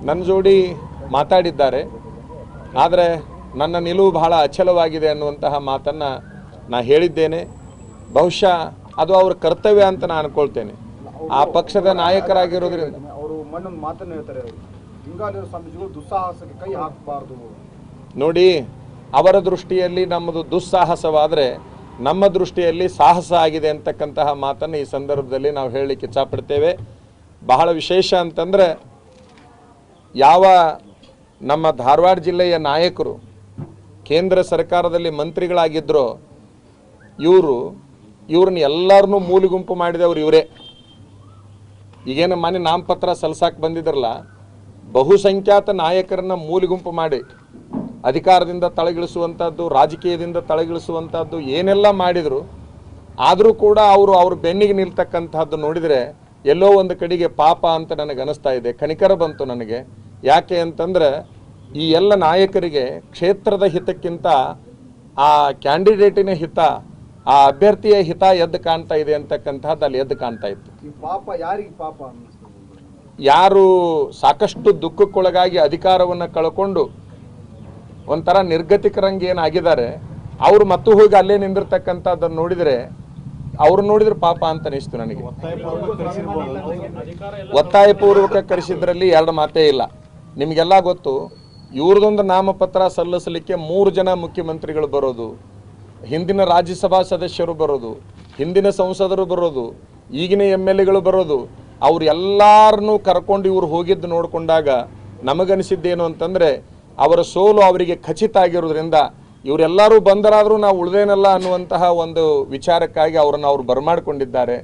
ನನ್ನ ಜೋಡಿ ಮಾತಾಡಿದ್ದಾರೆ. ಆದರೆ ನನ್ನ ನಿಲುವು ಬಹಳ ಅಚಲವಾಗಿದೆ ಅನ್ನುವಂತಹ ಮಾತನ್ನು ನಾನು ಹೇಳಿದ್ದೇನೆ. ಬಹುಶಃ ಅದು ಅವರ ಕರ್ತವ್ಯ ಅಂತ ನಾನು ಅನ್ಕೊಳ್ತೇನೆ. ಆ ಪಕ್ಷದ ನಾಯಕರಾಗಿರೋದ್ರಿಂದ ಅವರು ಮಣ್ಣನ್ನು ಮಾತನ್ನು ಹೇಳ್ತಾರೆ, ಲಿಂಗಾಯತ ಸ್ವಾಮೀಜಿಗಳು ದುಸ್ಸಾಹಸಕ್ಕೆ ಕೈ ಹಾಕಬಾರ್ದು. ನೋಡಿ, ಅವರ ದೃಷ್ಟಿಯಲ್ಲಿ ನಮ್ಮದು ದುಸ್ಸಾಹಸವಾದರೆ ನಮ್ಮ ದೃಷ್ಟಿಯಲ್ಲಿ ಸಾಹಸ ಆಗಿದೆ ಅಂತಕ್ಕಂತಹ ಮಾತನ್ನು ಈ ಸಂದರ್ಭದಲ್ಲಿ ನಾವು ಹೇಳಲಿಕ್ಕೆ ಇಚ್ಛಪಡ್ತೇವೆ. ಬಹಳ ವಿಶೇಷ ಅಂತಂದರೆ, ಯಾವ ನಮ್ಮ ಧಾರವಾಡ ಜಿಲ್ಲೆಯ ನಾಯಕರು ಕೇಂದ್ರ ಸರ್ಕಾರದಲ್ಲಿ ಮಂತ್ರಿಗಳಾಗಿದ್ದರೋ ಇವ್ರನ್ನ ಎಲ್ಲರನ್ನೂ ಮೂಲೆಗುಂಪು ಮಾಡಿದವರು ಇವರೇ. ಈಗೇನು ಮನೆ ನಾಮಪತ್ರ ಸಲ್ಸಕ್ಕೆ ಬಂದಿದ್ರಲ್ಲ, ಬಹುಸಂಖ್ಯಾತ ನಾಯಕರನ್ನ ಮೂಲೆಗುಂಪು ಮಾಡಿ ಅಧಿಕಾರದಿಂದ ತಳಗಿಳಿಸುವಂಥದ್ದು, ರಾಜಕೀಯದಿಂದ ತಳಗಿಳಿಸುವಂಥದ್ದು ಏನೆಲ್ಲ ಮಾಡಿದರು. ಆದರೂ ಕೂಡ ಅವ್ರ ಬೆನ್ನಿಗೆ ನಿಲ್ತಕ್ಕಂಥದ್ದು ನೋಡಿದರೆ ಎಲ್ಲೋ ಒಂದು ಕಡೆಗೆ ಪಾಪ ಅಂತ ನನಗೆ ಅನಿಸ್ತಾ ಇದೆ. ಕನಿಕರ ಬಂತು ನನಗೆ. ಯಾಕೆ ಅಂತಂದರೆ, ಈ ಎಲ್ಲ ನಾಯಕರಿಗೆ ಕ್ಷೇತ್ರದ ಹಿತಕ್ಕಿಂತ ಆ ಕ್ಯಾಂಡಿಡೇಟಿನ ಹಿತ, ಆ ಅಭ್ಯರ್ಥಿಯ ಹಿತ ಎದ್ದು ಕಾಣ್ತಾ ಇದೆ ಅಂತಕ್ಕಂಥದ್ದು ಅಲ್ಲಿ ಎದ್ದು ಕಾಣ್ತಾ ಇತ್ತು. ಪಾಪ ಯಾರಿಗೆ ಪಾಪ? ಯಾರು ಸಾಕಷ್ಟು ದುಃಖಕ್ಕೊಳಗಾಗಿ ಅಧಿಕಾರವನ್ನು ಕಳ್ಕೊಂಡು ಒಂಥರ ನಿರ್ಗತಿಕರಂಗೆ ಏನಾಗಿದ್ದಾರೆ, ಅವರು ಮತ್ತು ಹೋಗಿ ಅಲ್ಲೇ ನಿಂದಿರ್ತಕ್ಕಂಥದ್ದನ್ನು ನೋಡಿದರೆ ಪಾಪ ಅಂತ ಅನಿಸ್ತು ನನಗೆ. ಒತ್ತಾಯಪೂರ್ವಕ ಕರೆಸಿದ್ರಲ್ಲಿ ಎರಡು ಮಾತೇ ಇಲ್ಲ. ನಿಮಗೆಲ್ಲ ಗೊತ್ತು, ಇವ್ರದೊಂದು ನಾಮಪತ್ರ ಸಲ್ಲಿಸಲಿಕ್ಕೆ 3 ಜನ ಮುಖ್ಯಮಂತ್ರಿಗಳು ಬರೋದು, ಹಿಂದಿನ ರಾಜ್ಯಸಭಾ ಸದಸ್ಯರು ಬರೋದು, ಹಿಂದಿನ ಸಂಸದರು ಬರೋದು, ಈಗಿನ MLAಗಳು ಬರೋದು. ಅವ್ರು ಎಲ್ಲರನ್ನೂ ಕರ್ಕೊಂಡು ಇವ್ರು ಹೋಗಿದ್ದು ನೋಡಿಕೊಂಡಾಗ ನಮಗನಿಸಿದ್ದೇನು ಅಂತಂದರೆ, ಅವರ ಸೋಲು ಅವರಿಗೆ ಖಚಿತ ಆಗಿರೋದ್ರಿಂದ ಇವರೆಲ್ಲರೂ ಬಂದರಾದರೂ ನಾವು ಉಳಿದೇನಲ್ಲ ಅನ್ನುವಂತಹ ಒಂದು ವಿಚಾರಕ್ಕಾಗಿ ಅವರನ್ನು ಅವರು ಬರಮಾಡಿಕೊಂಡಿದ್ದಾರೆ.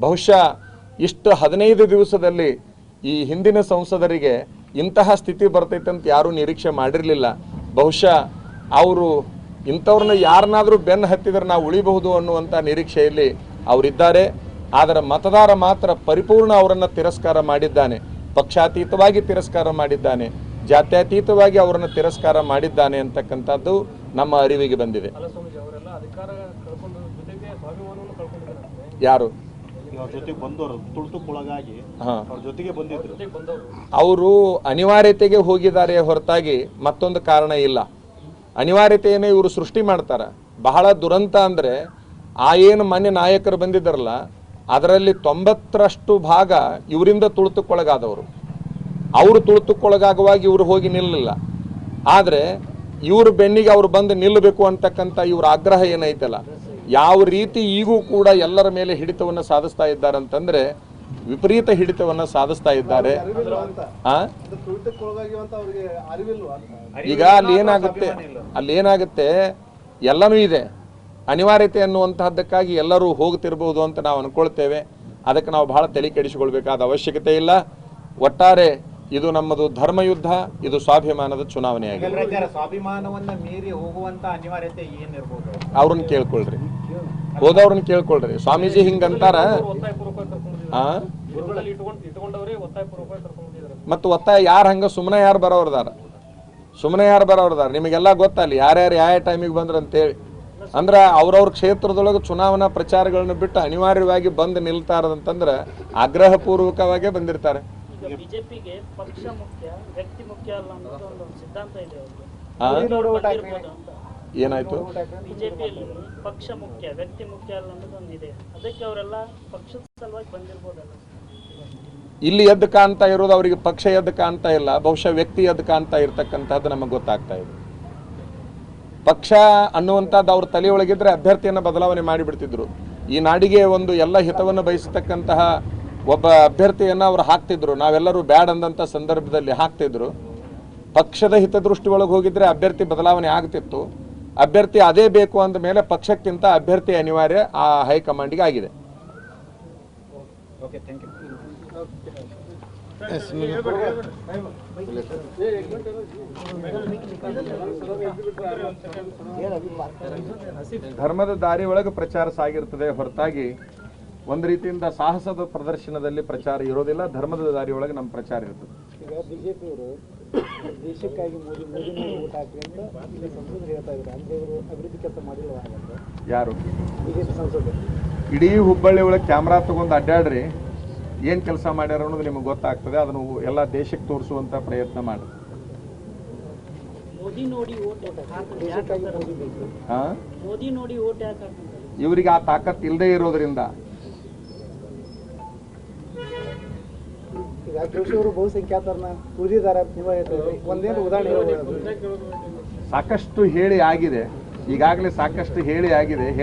ಬಹುಶಃ ಇಷ್ಟು 15 ದಿವಸದಲ್ಲಿ ಈ ಹಿಂದಿನ ಸಂಸದರಿಗೆ ಇಂತಹ ಸ್ಥಿತಿ ಬರ್ತೈತೆ ಅಂತ ಯಾರೂ ನಿರೀಕ್ಷೆ ಮಾಡಿರಲಿಲ್ಲ. ಬಹುಶಃ ಅವರು ಇಂಥವ್ರನ್ನ ಯಾರನ್ನಾದರೂ ಬೆನ್ನು ಹತ್ತಿದರೆ ನಾವು ಉಳಿಬಹುದು ಅನ್ನುವಂಥ ನಿರೀಕ್ಷೆಯಲ್ಲಿ ಅವರಿದ್ದಾರೆ. ಆದರೆ ಮತದಾರ ಮಾತ್ರ ಪರಿಪೂರ್ಣ ಅವರನ್ನು ತಿರಸ್ಕಾರ ಮಾಡಿದ್ದಾನೆ. ಪಕ್ಷಾತೀತವಾಗಿ ತಿರಸ್ಕಾರ ಮಾಡಿದ್ದಾನೆ, ಜಾತ್ಯತೀತವಾಗಿ ಅವರನ್ನು ತಿರಸ್ಕಾರ ಮಾಡಿದ್ದಾನೆ ಅಂತಕ್ಕಂಥದ್ದು ನಮ್ಮ ಅರಿವಿಗೆ ಬಂದಿದೆ. ಯಾರು ಅವರು ಅನಿವಾರ್ಯತೆಗೆ ಹೋಗಿದ್ದಾರೆ ಹೊರತಾಗಿ ಮತ್ತೊಂದು ಕಾರಣ ಇಲ್ಲ. ಅನಿವಾರ್ಯತೆಯನ್ನೇ ಇವರು ಸೃಷ್ಟಿ ಮಾಡ್ತಾರೆ. ಬಹಳ ದುರಂತ ಅಂದರೆ, ಆ ಏನು ಮಾನ್ಯ ನಾಯಕರು ಬಂದಿದ್ದಾರಲ್ಲ, ಅದರಲ್ಲಿ 90ರಷ್ಟು ಭಾಗ ಇವರಿಂದ ತುಳಿತಕ್ಕೊಳಗಾದವರು. ಅವರು ತುಳಿತಕ್ಕೊಳಗಾಗುವಾಗ ಇವರು ಹೋಗಿ ನಿಲ್ಲಲಿಲ್ಲ. ಆದರೆ ಇವರು ಬೆನ್ನಿಗೆ ಅವರು ಬಂದು ನಿಲ್ಲಬೇಕು ಅಂತಕ್ಕಂಥ ಇವ್ರ ಆಗ್ರಹ ಏನೈತಲ್ಲ, ಯಾವ ರೀತಿ ಈಗೂ ಕೂಡ ಎಲ್ಲರ ಮೇಲೆ ಹಿಡಿತವನ್ನು ಸಾಧಿಸ್ತಾ ಇದ್ದಾರೆ ಅಂತಂದರೆ ವಿಪರೀತ ಹಿಡಿತವನ್ನು ಸಾಧಿಸ್ತಾ ಇದ್ದಾರೆ. ಈಗ ಅಲ್ಲಿ ಏನಾಗುತ್ತೆ ಎಲ್ಲನೂ ಇದೆ. ಅನಿವಾರ್ಯತೆ ಅನ್ನುವಂತಹದ್ದಕ್ಕಾಗಿ ಎಲ್ಲರೂ ಹೋಗ್ತಿರ್ಬೋದು ಅಂತ ನಾವು ಅನ್ಕೊಳ್ತೇವೆ. ಅದಕ್ಕೆ ನಾವು ಬಹಳ ತಲೆ ಕೆಡಿಸಿಕೊಳ್ಬೇಕಾದ ಅವಶ್ಯಕತೆ ಇಲ್ಲ. ಒಟ್ಟಾರೆ ಇದು ನಮ್ಮದು ಧರ್ಮಯುದ್ಧ, ಇದು ಸ್ವಾಭಿಮಾನದ ಚುನಾವಣೆಯಾಗಿದೆ. ಸ್ವಾಭಿಮಾನವನ್ನ ಮೀರಿ ಹೋಗುವಂತ ಅನಿವಾರ್ಯತೆ ಏನಿರ್ಬೋದು ಅವ್ರನ್ನ ಕೇಳ್ಕೊಳ್ರಿ, ಹೋದವ್ರನ್ನ ಕೇಳ್ಕೊಳ್ರಿ. ಸ್ವಾಮೀಜಿ ಹಿಂಗಂತಾರ, ಮತ್ತು ಒತ್ತಾಯ ಯಾರು ಹಂಗ ಸುಮ್ಮನೆ ಯಾರು ಬರೋರ್ದಾರ ನಿಮಗೆಲ್ಲ ಗೊತ್ತಲ್ಲ ಯಾರ್ಯಾರು ಯಾವ ಟೈಮಿಗೆ ಬಂದ್ರ ಅಂತೇಳಿ. ಅಂದ್ರೆ ಅವ್ರವ್ರ ಕ್ಷೇತ್ರದೊಳಗೆ ಚುನಾವಣಾ ಪ್ರಚಾರಗಳನ್ನು ಬಿಟ್ಟು ಅನಿವಾರ್ಯವಾಗಿ ಬಂದು ನಿಲ್ತಾರಂತಂದ್ರೆ ಆಗ್ರಹಪೂರ್ವಕವಾಗೇ ಬಂದಿರ್ತಾರೆ. ಬಿಜೆಪಿಗೆ ಪಕ್ಷ ಮುಖ್ಯ, ವ್ಯಕ್ತಿ ಮುಖ್ಯ ಅಲ್ಲ ಅನ್ನೋದು ಒಂದು ಸಿದ್ಧಾಂತ ಇದೆ. ಏನಾಯ್ತು? ಬಿಜೆಪಿಯಲ್ಲಿ ಪಕ್ಷ ಮುಖ್ಯ, ವ್ಯಕ್ತಿ ಮುಖ್ಯ ಅಲ್ಲ ಅನ್ನೋದು ಒಂದಿದೆ. ಅದಕ್ಕೆ ಅವರೆಲ್ಲ ಪಕ್ಷದ ಸಲುವಾಗಿ ಬಂದಿರ್ಬೋದಲ್ಲ. ಇಲ್ಲಿ ಎದ್ದು ಕಾಣ್ತಾ ಇರೋದು ಅವರಿಗೆ ಪಕ್ಷ ಎದ್ದು ಕಾಣ್ತಾ ಇಲ್ಲ, ಬಹುಶಃ ವ್ಯಕ್ತಿ ಎದ್ದು ಕಾಣ್ತಾ ಇರ್ತಕ್ಕಂಥದ್ದು ನಮಗೆ ಗೊತ್ತಾಗ್ತಾ ಇದೆ. ಪಕ್ಷ ಅನ್ನುವಂಥದ್ದು ಅವ್ರ ತಲೆಯೊಳಗಿದ್ರೆ ಅಭ್ಯರ್ಥಿಯನ್ನು ಬದಲಾವಣೆ ಮಾಡಿಬಿಡ್ತಿದ್ರು. ಈ ನಾಡಿಗೆ ಒಂದು ಎಲ್ಲ ಹಿತವನ್ನು ಬಯಸತಕ್ಕಂತಹ ಒಬ್ಬ ಅಭ್ಯರ್ಥಿಯನ್ನು ಅವರು ಹಾಕ್ತಿದ್ರು. ನಾವೆಲ್ಲರೂ ಬ್ಯಾಡ್ ಅಂದಂಥ ಸಂದರ್ಭದಲ್ಲಿ ಹಾಕ್ತಿದ್ರು. ಪಕ್ಷದ ಹಿತದೃಷ್ಟಿ ಒಳಗೆ ಹೋಗಿದ್ರೆ ಅಭ್ಯರ್ಥಿ ಬದಲಾವಣೆ ಆಗ್ತಿತ್ತು. ಅಭ್ಯರ್ಥಿ ಅದೇ ಬೇಕು ಅಂದ ಮೇಲೆ ಪಕ್ಷಕ್ಕಿಂತ ಅಭ್ಯರ್ಥಿ ಅನಿವಾರ್ಯ ಆ ಹೈಕಮಾಂಡ್ಗೆ ಆಗಿದೆ. ಧರ್ಮದ ದಾರಿ ಒಳಗೆ ಪ್ರಚಾರ ಸಾಗಿರ್ತದೆ ಹೊರತಾಗಿ ಒಂದು ರೀತಿಯಿಂದ ಸಾಹಸದ ಪ್ರದರ್ಶನದಲ್ಲಿ ಪ್ರಚಾರ ಇರೋದಿಲ್ಲ. ಧರ್ಮದ ದಾರಿ ಒಳಗೆ ನಮ್ಮ ಪ್ರಚಾರ ಇರ್ತದೆ. ಈಗ ಬಿಜೆಪಿಯವರು ದೇಶಕ್ಕಾಗಿ ಮೋದಿ ಊಟ ಹಾಕಿ ಅಂತ ಸಂಸದರು ಹೇಳ್ತಾ ಇದ್ದಾರೆ. ಅಂದ್ರೆ ಇವರು ಅಭಿವೃದ್ಧಿ ಕೆಲಸ ಮಾಡಿಲ್ಲ. ಯಾರು? ಬಿಜೆಪಿ ಸಂಸದರು ಇಡೀ ಹುಬ್ಬಳ್ಳಿ ಒಳಗೆ ಕ್ಯಾಮ್ರಾ ತಗೊಂಡು ಅಡ್ಡಾಡ್ರಿ, ಏನು ಕೆಲಸ ಮಾಡ್ಯಾರ ಅನ್ನೋದು ನಿಮಗೆ ಗೊತ್ತಾಗ್ತದೆ. ಅದನ್ನು ಎಲ್ಲ ದೇಶಕ್ಕೆ ತೋರಿಸುವಂಥ ಪ್ರಯತ್ನ ಮಾಡಿ. ಮೋದಿ ನೋಡಿ ಓಟ್ ದೇಶಕ್ಕಾಗಿ ಮೋದಿ ಬೇಕು. ಹಾಂ, ಮೋದಿ ನೋಡಿ ಓಟ್ ಯಾಕೆ ಹಾಕಂತಾರೆ? ಇವರಿಗೆ ಆ ತಾಕತ್ ಇಲ್ಲದೆ ಇರೋದ್ರಿಂದ. ಈಗ ಜೋಶಿ ಅವರು ಬಹುಸಂಖ್ಯಾತರನ್ನ ಉಳಿದಿದ್ದಾರೆ ನೀವು ಹೇಳ್ತಿದ್ರಿ, ಒಂದೇನು ಉದಾಹರಣೆ ಹೇಳ್ಬೋದು? ಸಾಕಷ್ಟು ಹೇಳಿ ಆಗಿದೆ, ಈಗಾಗಲೇ ಸಾಕಷ್ಟು ಹೇಳಿ ಆಗಿದೆ.